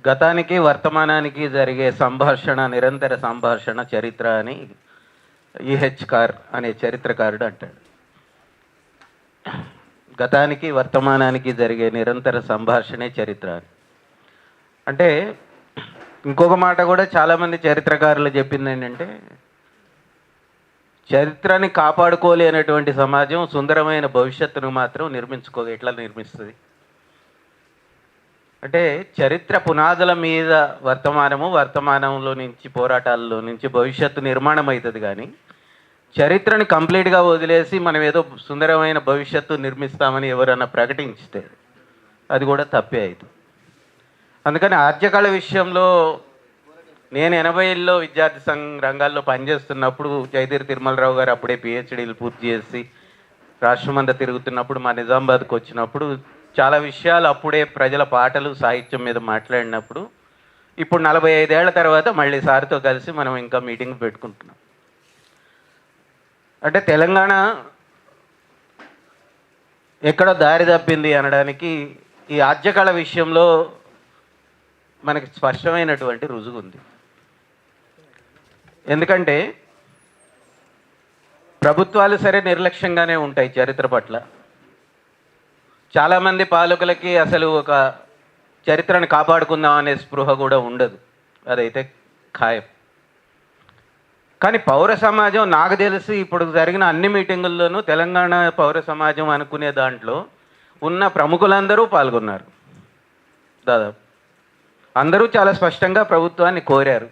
గతానికి వర్తమానానికి జరిగే సంభాషణ, నిరంతర సంభాషణ చరిత్ర అని ఈహెచ్ కార్ అనే చరిత్రకారుడు అంటాడు. గతానికి వర్తమానానికి జరిగే నిరంతర సంభాషణే చరిత్ర అని. అంటే ఇంకొక మాట కూడా చాలామంది చరిత్రకారులు చెప్పింది ఏంటంటే, చరిత్రని కాపాడుకోలేనటువంటి సమాజం సుందరమైన భవిష్యత్తును మాత్రం ఎట్లా నిర్మిస్తుంది అంటే, చరిత్ర పునాదుల మీద వర్తమానంలో నుంచి పోరాటాల్లో నుంచి భవిష్యత్తు నిర్మాణం అవుతుంది. కానీ చరిత్రని కంప్లీట్గా వదిలేసి మనం ఏదో సుందరమైన భవిష్యత్తు నిర్మిస్తామని ఎవరన్నా ప్రకటించితే అది కూడా తప్పే అవుతుంది. అందుకని ఆద్యకళ విషయంలో నేను 80లో విద్యార్థి రంగాల్లో పనిచేస్తున్నప్పుడు జయదీర్ తిరుమలరావు గారు అప్పుడే పిహెచ్డీలు పూర్తి చేసి రాష్ట్రమంతా తిరుగుతున్నప్పుడు మా నిజామాబాద్కి వచ్చినప్పుడు చాలా విషయాలు అప్పుడే ప్రజల పాటలు సాహిత్యం మీద మాట్లాడినప్పుడు, ఇప్పుడు 45 ఏళ్ల తర్వాత మళ్ళీ సార్తో కలిసి మనం ఇంకా మీటింగ్ పెట్టుకుంటున్నాం. అంటే తెలంగాణ ఎక్కడో దారి తప్పింది అనడానికి ఈ ఆద్యకళ విషయంలో మనకి స్పష్టమైనటువంటి రుజువు ఉంది. ఎందుకంటే ప్రభుత్వాలు సరే నిర్లక్ష్యంగానే ఉంటాయి చరిత్ర పట్ల. చాలామంది పాలకులకి అసలు ఒక చరిత్రను కాపాడుకుందాం అనే స్పృహ కూడా ఉండదు, అదైతే ఖాయం. కానీ పౌర సమాజం, నాకు తెలిసి ఇప్పుడు జరిగిన అన్ని మీటింగుల్లోనూ తెలంగాణ పౌర సమాజం అనుకునే దాంట్లో ఉన్న ప్రముఖులందరూ పాల్గొన్నారు. దాదాపు అందరూ చాలా స్పష్టంగా ప్రభుత్వాన్ని కోరారు,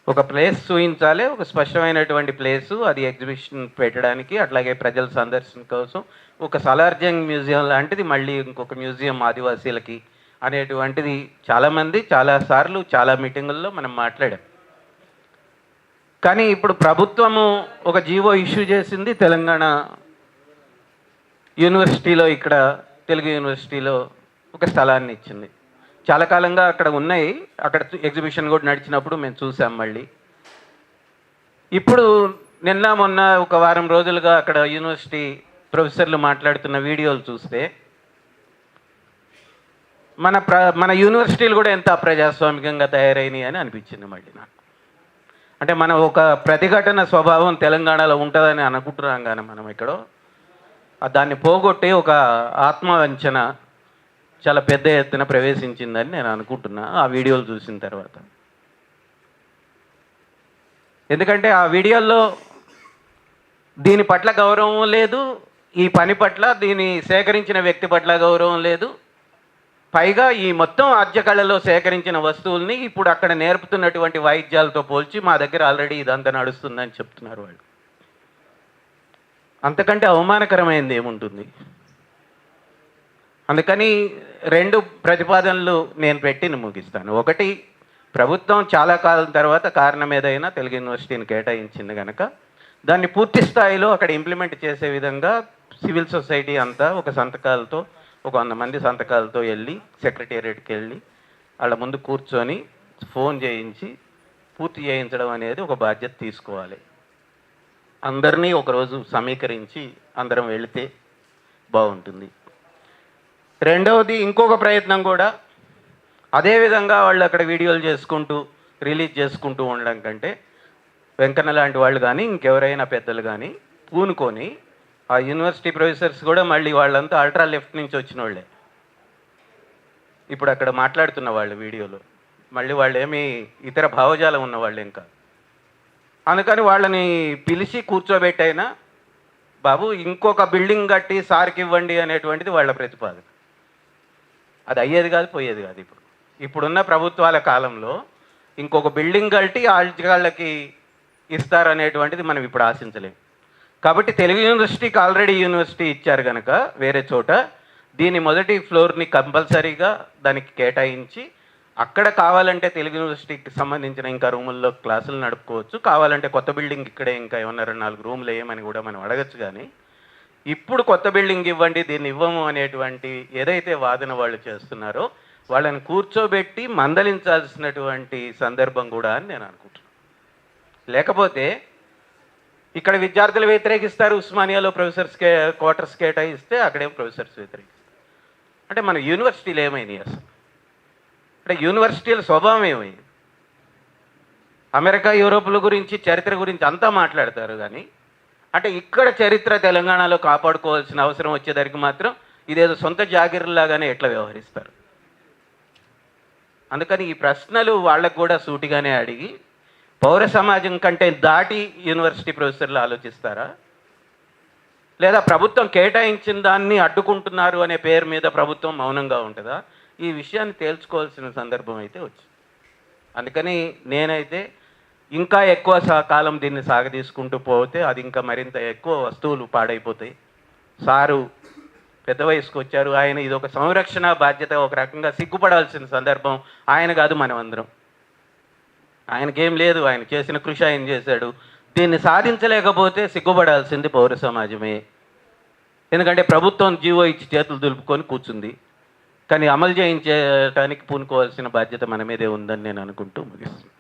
ఒక ప్లేస్ చూపించాలి, ఒక స్పష్టమైనటువంటి ప్లేసు, అది ఎగ్జిబిషన్ పెట్టడానికి, అట్లాగే ప్రజల సందర్శన కోసం ఒక సలార్జంగ్ మ్యూజియం లాంటిది, మళ్ళీ ఇంకొక మ్యూజియం ఆదివాసీలకి అనేటువంటిది చాలామంది చాలాసార్లు చాలా మీటింగుల్లో మనం మాట్లాడాం. కానీ ఇప్పుడు ప్రభుత్వము ఒక జీవో ఇష్యూ చేసింది, తెలంగాణ యూనివర్సిటీలో, ఇక్కడ తెలుగు యూనివర్సిటీలో ఒక స్థలాన్ని ఇచ్చింది. చాలా కాలంగా అక్కడ ఉన్నాయి, అక్కడ ఎగ్జిబిషన్ కూడా నడిచినప్పుడు మేము చూసాం. మళ్ళీ ఇప్పుడు నిన్న మొన్న ఒక వారం రోజులుగా అక్కడ యూనివర్సిటీ ప్రొఫెసర్లు మాట్లాడుతున్న వీడియోలు చూస్తే మన యూనివర్సిటీలు కూడా ఎంత అప్రజాస్వామికంగా తయారైనాయి అని అనిపించింది మళ్ళీ నాకు. అంటే మనం ఒక ప్రతిఘటన స్వభావం తెలంగాణలో ఉంటుందని అనుకుంటున్నాం, కానీ మనం ఎక్కడో దాన్ని పోగొట్టి ఒక ఆత్మవంచన చాలా పెద్ద ఎత్తున ప్రవేశించిందని నేను అనుకుంటున్నా ఆ వీడియోలు చూసిన తర్వాత. ఎందుకంటే ఆ వీడియోల్లో దీని పట్ల గౌరవం లేదు, ఈ పని పట్ల, దీన్ని సేకరించిన వ్యక్తి పట్ల గౌరవం లేదు. పైగా ఈ మొత్తం ఆద్యకళలో సేకరించిన వస్తువుల్ని ఇప్పుడు అక్కడ నేర్పుతున్నటువంటి వాయిద్యాలతో పోల్చి మా దగ్గర ఆల్రెడీ ఇదంతా నడుస్తుందని చెప్తున్నారు వాళ్ళు. అంతకంటే అవమానకరమైనది ఏముంటుంది? అందుకని 2 ప్రతిపాదనలు నేను పెట్టి ముగిస్తాను. ఒకటి, ప్రభుత్వం చాలా కాలం తర్వాత కారణం ఏదైనా తెలుగు యూనివర్సిటీని కేటాయించింది కనుక దాన్ని పూర్తి స్థాయిలో అక్కడ ఇంప్లిమెంట్ చేసే విధంగా సివిల్ సొసైటీ అంతా ఒక 100 మంది సంతకాలతో వెళ్ళి సెక్రటేరియట్కి వెళ్ళి వాళ్ళ ముందు కూర్చొని ఫోన్ చేయించి పూర్తి చేయించడం అనేది ఒక బాధ్యత తీసుకోవాలి. అందరినీ ఒకరోజు సమీకరించి అందరం వెళితే బాగుంటుంది. రెండవది, ఇంకొక ప్రయత్నం కూడా అదేవిధంగా వాళ్ళు అక్కడ వీడియోలు చేసుకుంటూ రిలీజ్ చేసుకుంటూ ఉండడం కంటే వెంకన్న లాంటి వాళ్ళు కానీ ఇంకెవరైనా పెద్దలు కానీ పూనుకొని, ఆ యూనివర్సిటీ ప్రొఫెసర్స్ కూడా మళ్ళీ వాళ్ళంతా అల్ట్రా లెఫ్ట్ నుంచి వచ్చిన వాళ్ళే ఇప్పుడు అక్కడ మాట్లాడుతున్న వాళ్ళు వీడియోలో, మళ్ళీ వాళ్ళు ఏమీ ఇతర భావజాలం ఉన్నవాళ్ళు ఇంకా. అందుకని వాళ్ళని పిలిచి కూర్చోబెట్టైనా, బాబు ఇంకొక బిల్డింగ్ కట్టి సార్కి ఇవ్వండి అనేటువంటిది వాళ్ళ ప్రతిపాదన. అది అయ్యేది కాదు, పోయేది కాదు. ఇప్పుడున్న ప్రభుత్వాల కాలంలో ఇంకొక బిల్డింగ్ కట్టి వాళ్ళకి ఇస్తారనేటువంటిది మనం ఇప్పుడు ఆశించలేం. కాబట్టి తెలుగు యూనివర్సిటీకి ఆల్రెడీ యూనివర్సిటీ ఇచ్చారు కనుక వేరే చోట దీని మొదటి ఫ్లోర్ని కంపల్సరీగా దానికి కేటాయించి, అక్కడ కావాలంటే తెలుగు యూనివర్సిటీకి సంబంధించిన ఇంకా రూముల్లో క్లాసులు నడుపుకోవచ్చు, కావాలంటే కొత్త బిల్డింగ్ ఇక్కడే ఇంకా ఏమన్నా 4 రూములు వేయమని కూడా మనం అడగచ్చు. కానీ ఇప్పుడు కొత్త బిల్డింగ్ ఇవ్వండి, దీన్ని ఇవ్వము అనేటువంటి ఏదైతే వాదన వాళ్ళు చేస్తున్నారో వాళ్ళని కూర్చోబెట్టి మందలించాల్సినటువంటి సందర్భం కూడా అని నేను అనుకుంటున్నాను. లేకపోతే ఇక్కడ విద్యార్థులు వ్యతిరేకిస్తారు, ఉస్మానియాలో ప్రొఫెసర్స్కే క్వార్టర్స్ కేటాయిస్తే అక్కడేం ప్రొఫెసర్స్ వ్యతిరేకిస్తారు. అంటే మన యూనివర్సిటీలు ఏమైనాయి అసలు? అంటే యూనివర్సిటీల స్వభావం ఏమి? అమెరికా యూరోపుల గురించి చరిత్ర గురించి అంతా మాట్లాడతారు, కానీ అంటే ఇక్కడ చరిత్ర తెలంగాణలో కాపాడుకోవాల్సిన అవసరం వచ్చేసరికి మాత్రం ఇదేదో సొంత జాగిర్లాగానే ఎట్లా వ్యవహరిస్తారు? అందుకని ఈ ప్రశ్నలు వాళ్ళకు కూడా సూటిగానే అడిగి, పౌర సమాజం కంటే దాటి యూనివర్సిటీ ప్రొఫెసర్లు ఆలోచిస్తారా, లేదా ప్రభుత్వం కేటాయించిన దాన్ని అడ్డుకుంటున్నారు అనే పేరు మీద ప్రభుత్వం మౌనంగా ఉంటుందా? ఈ విషయాన్ని తేల్చుకోవాల్సిన సందర్భం అయితే వచ్చింది. అందుకని నేనైతే ఇంకా ఎక్కువ కాలం దీన్ని సాగదీసుకుంటూ పోతే అది ఇంకా మరింత ఎక్కువ వస్తువులు పాడైపోతాయి. సారు పెద్ద వయసుకు వచ్చారు, ఆయన ఇది ఒక సంరక్షణ బాధ్యత, ఒక రకంగా సిగ్గుపడాల్సిన సందర్భం. ఆయన కాదు, మనం అందరం. ఆయనకేం లేదు, ఆయన చేసిన కృషి ఆయన చేశాడు. దీన్ని సాధించలేకపోతే సిగ్గుపడాల్సింది పౌర సమాజమే. ఎందుకంటే ప్రభుత్వం జీవో ఇచ్చి చేతులు దులుపుకొని కూర్చుంది, కానీ అమలు చేయించడానికి పూనుకోవాల్సిన బాధ్యత మన మీదే ఉందని నేను అనుకుంటూ ముగిస్తున్నాను.